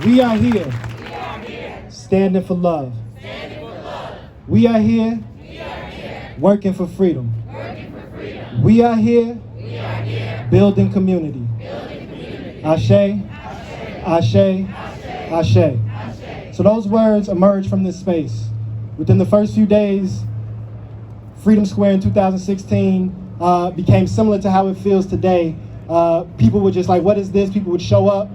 We are here, standing for love. We are here, working for freedom. We are here, building community. Ashe, Ashe, Ashe. So those words emerged from this space. Within the first few days, Freedom Square in 2016 became similar to how it feels today. People were just like, what is this? People would show up.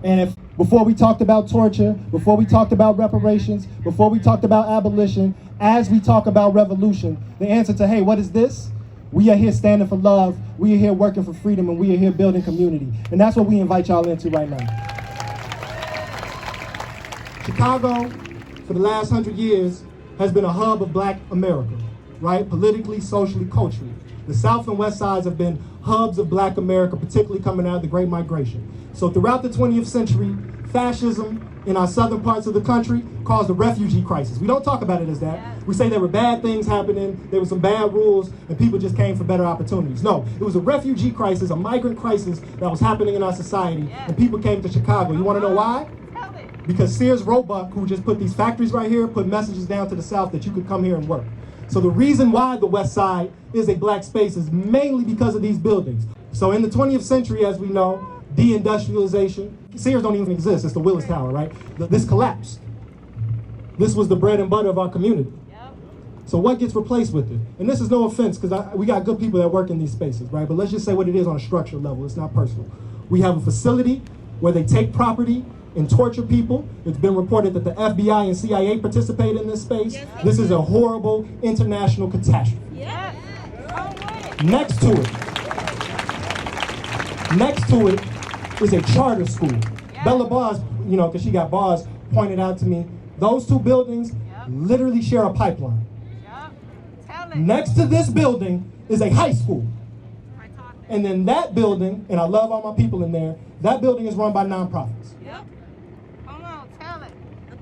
And before we talked about torture, before we talked about reparations, before we talked about abolition, as we talk about revolution, the answer to, hey, what is this? We are here standing for love, we are here working for freedom, and we are here building community. And that's what we invite y'all into right now. Chicago, for the last 100 years, has been a hub of Black America, right? Politically, socially, culturally. The South and West Sides have been hubs of Black America, particularly coming out of the Great Migration. So throughout the 20th century, fascism in our southern parts of the country caused a refugee crisis. We don't talk about it as that. We say there were bad things happening, there were some bad rules, and people just came for better opportunities. No, it was a refugee crisis, a migrant crisis that was happening in our society, and people came to Chicago. You want to know why? Because Sears Roebuck, who just put these factories right here, put messages down to the South that you could come here and work. So the reason why the West Side is a Black space is mainly because of these buildings. So in the 20th century, as we know, deindustrialization, Sears don't even exist, it's the Willis Tower, right? This collapsed. This was the bread and butter of our community. So what gets replaced with it? And this is no offense, because we got good people that work in these spaces, right? But let's just say what it is on a structural level, it's not personal. We have a facility where they take property and torture people. It's been reported that the FBI and CIA participate in this space. This is a horrible international catastrophe. Next to it is a charter school. Bella Bars, you know, because she got bars, pointed out to me, those two buildings literally share a pipeline. Next to this building is a high school. And then that building, and I love all my people in there, that building is run by nonprofits.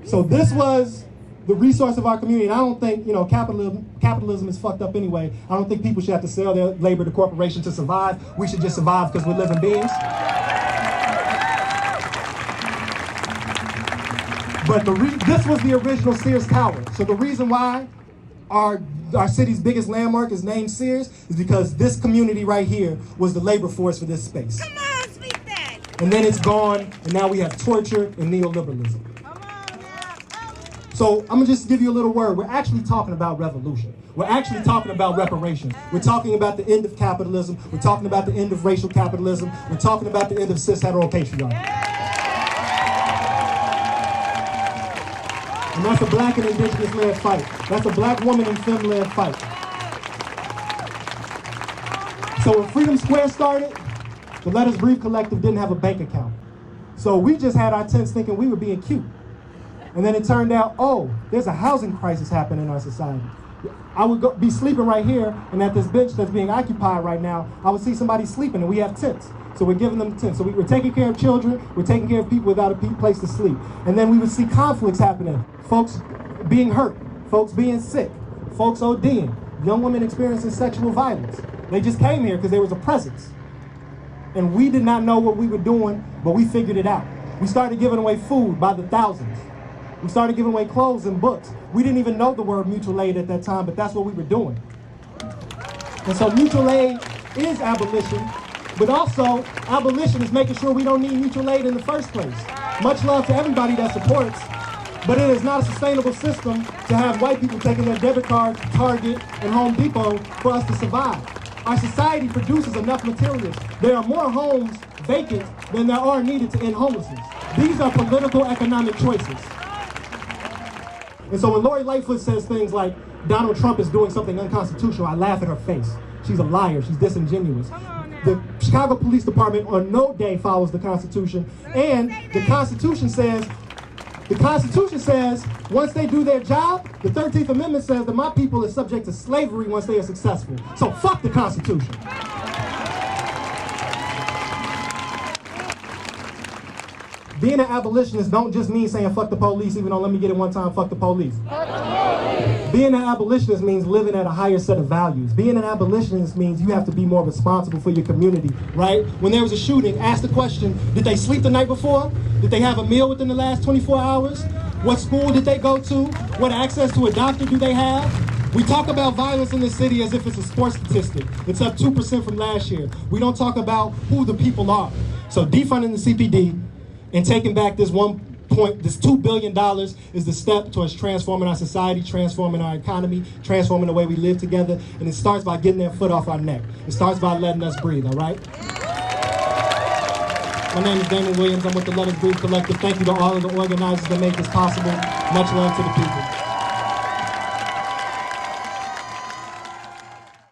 So this was the resource of our community. And I don't think, you know, capitalism is fucked up anyway. I don't think people should have to sell their labor to corporations to survive. We should just survive because we're living beings. But this was the original Sears Tower. So the reason why our city's biggest landmark is named Sears is because this community right here was the labor force for this space. Come on, speak that. And then it's gone, and now we have torture and neoliberalism. So I'm gonna just give you a little word. We're actually talking about revolution. We're actually talking about reparations. We're talking about the end of capitalism. We're talking about the end of racial capitalism. We're talking about the end of cis heteropatriarchy. And that's a Black and indigenous-led fight. That's a Black woman and femme-led fight. So when Freedom Square started, the Let Us Breathe Collective didn't have a bank account. So we just had our tents thinking we were being cute. And then it turned out, oh, there's a housing crisis happening in our society. I would be sleeping right here, and at this bench that's being occupied right now, I would see somebody sleeping, and we have tents. So we're giving them tents. So we're taking care of children, we're taking care of people without a place to sleep. And then we would see conflicts happening. Folks being hurt, folks being sick, folks ODing, young women experiencing sexual violence. They just came here because there was a presence. And we did not know what we were doing, but we figured it out. We started giving away food by the thousands. We started giving away clothes and books. We didn't even know the word mutual aid at that time, but that's what we were doing. And so mutual aid is abolition, but also abolition is making sure we don't need mutual aid in the first place. Much love to everybody that supports, but it is not a sustainable system to have white people taking their debit cards to Target and Home Depot for us to survive. Our society produces enough materials. There are more homes vacant than there are needed to end homelessness. These are political economic choices. And so when Lori Lightfoot says things like, Donald Trump is doing something unconstitutional, I laugh at her face. She's a liar, she's disingenuous. The Chicago Police Department on no day follows the Constitution, and the Constitution says, once they do their job, the 13th Amendment says that my people are subject to slavery once they are successful. So fuck the Constitution. Being an abolitionist don't just mean saying fuck the police, even though, let me get it one time, fuck the police. Fuck the police. Being an abolitionist means living at a higher set of values. Being an abolitionist means you have to be more responsible for your community, right? When there was a shooting, ask the question, did they sleep the night before? Did they have a meal within the last 24 hours? What school did they go to? What access to a doctor do they have? We talk about violence in the city as if it's a sports statistic. It's up 2% from last year. We don't talk about who the people are. So defunding the CPD and taking back this $2 billion is the step towards transforming our society, transforming our economy, transforming the way we live together. And it starts by getting their foot off our neck. It starts by letting us breathe, all right? My name is Damon Williams. I'm with the Let Us Breathe Collective. Thank you to all of the organizers that make this possible. Much love to the people.